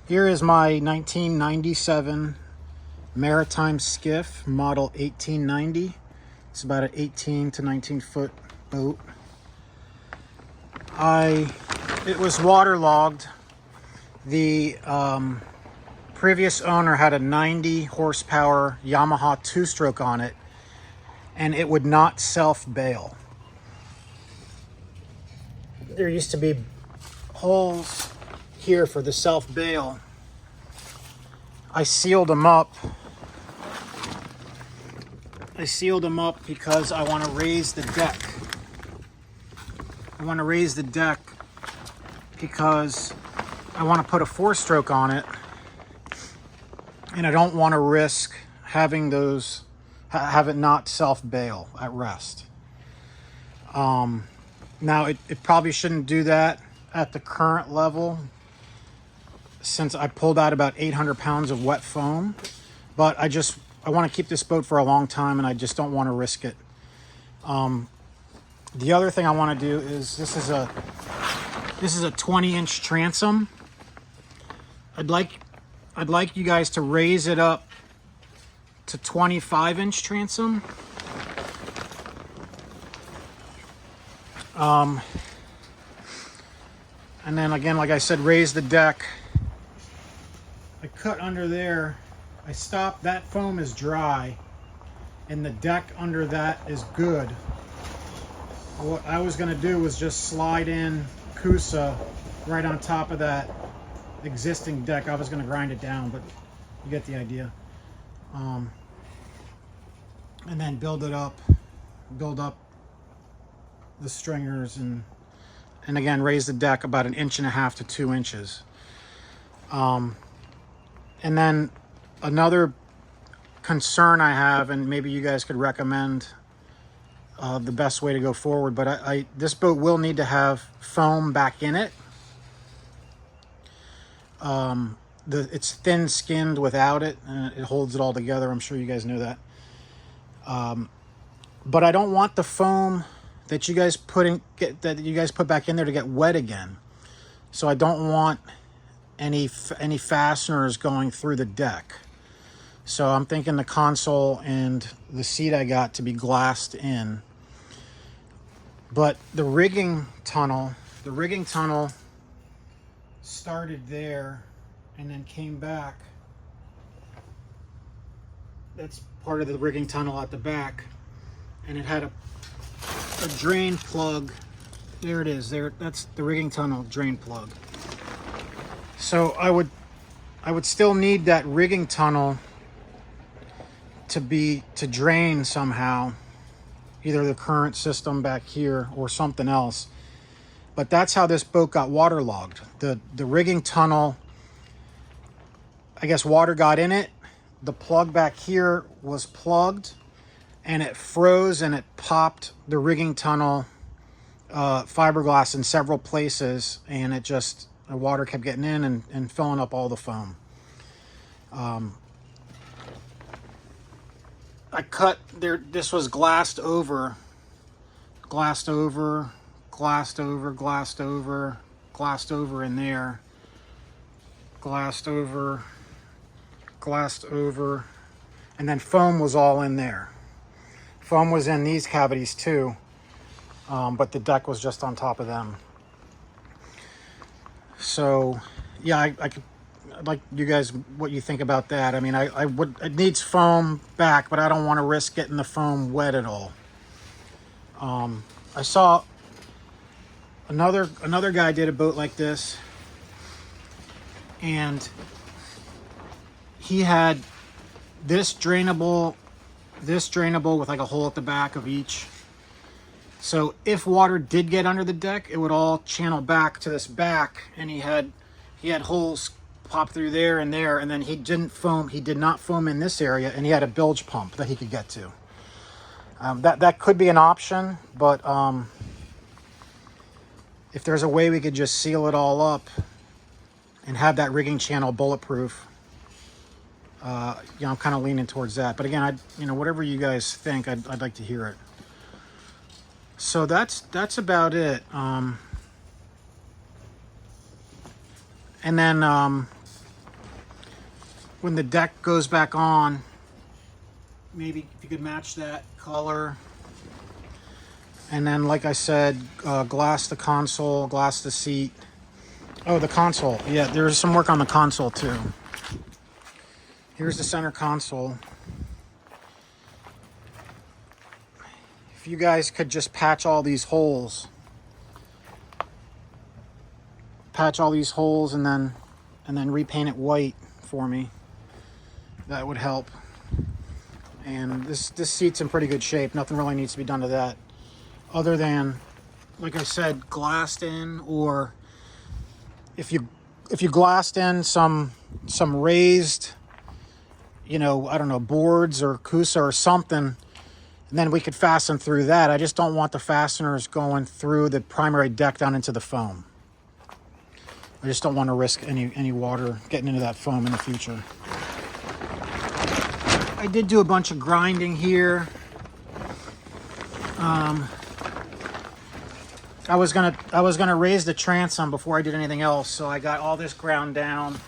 Here is my 1997 Maritime Skiff, model 1890. It's about an 18 to 19 foot boat. It was waterlogged. The previous owner had a 90 horsepower Yamaha two-stroke on it, and it would not self-bail. There used to be holes here for the self-bail. I sealed them up. Because I want to raise the deck. I want to raise the deck because I want to put a four-stroke on it, and I don't want to risk having have it not self-bail at rest. Now it probably shouldn't do that at the current level, since I pulled out about 800 pounds of wet foam, but I want to keep this boat for a long time, and I just don't want to risk it. The other thing I want to do is this is a 20-inch transom. I'd like you guys to raise it up to 25-inch transom. And then again, like I said, raise the deck. I cut under there. I stopped. That foam is dry, and the deck under that is good. What I was going to do was just slide in Kusa right on top of that existing deck. I was going to grind it down, but you get the idea. And then build up the stringers, and again raise the deck about 1.5 inches to 2 inches. And then another concern I have, and maybe you guys could recommend the best way to go forward, but this boat will need to have foam back in it. It's thin-skinned without it, and it holds it all together. I'm sure you guys know that. But I don't want the foam that you guys put back in there to get wet again. So I don't want any fasteners going through the deck. So I'm thinking the console and the seat I got to be glassed in. But the rigging tunnel started there and then came back. That's part of the rigging tunnel at the back, and it had a drain plug. There it is. There, that's the rigging tunnel drain plug. So I would still need that rigging tunnel to drain somehow, either the current system back here or something else. But that's how this boat got waterlogged. The rigging tunnel, I guess water got in it. The plug back here was plugged, and it froze, and it popped the rigging tunnel fiberglass in several places, and the water kept getting in and filling up all the foam. I cut there. This was glassed over, glassed over in there, glassed over, and then foam was all in there. Foam was in these cavities too, but the deck was just on top of them. So yeah, I'd like you guys, what you think about that. I mean, it needs foam back, but I don't want to risk getting the foam wet at all. I saw another guy did a boat like this, and he had this drainable with like a hole at the back of each. So if water did get under the deck, it would all channel back to this back, and he had holes pop through there, and then he did not foam in this area, and he had a bilge pump that he could get to. That could be an option, but if there's a way we could just seal it all up and have that rigging channel bulletproof, I'm kind of leaning towards that. But again, whatever you guys think, I'd like to hear it. So that's about it. And then when the deck goes back on, maybe if you could match that color. And then, like I said, glass the console, glass the seat. Oh, the console. Yeah, there's some work on the console too. Here's the center console. If you guys could just patch all these holes. Patch all these holes and then repaint it white for me. That would help. And this seat's in pretty good shape. Nothing really needs to be done to that. Other than, like I said, glassed in, or if you glassed in some raised, I don't know, boards or Kusa or something, and then we could fasten through that. I just don't want the fasteners going through the primary deck down into the foam. I just don't want to risk any water getting into that foam in the future. I did do a bunch of grinding here. I was gonna raise the transom before I did anything else, so I got all this ground down.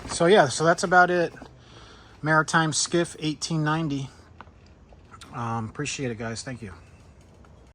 So yeah, so that's about it. Maritime Skiff 1890. Appreciate it, guys. Thank you.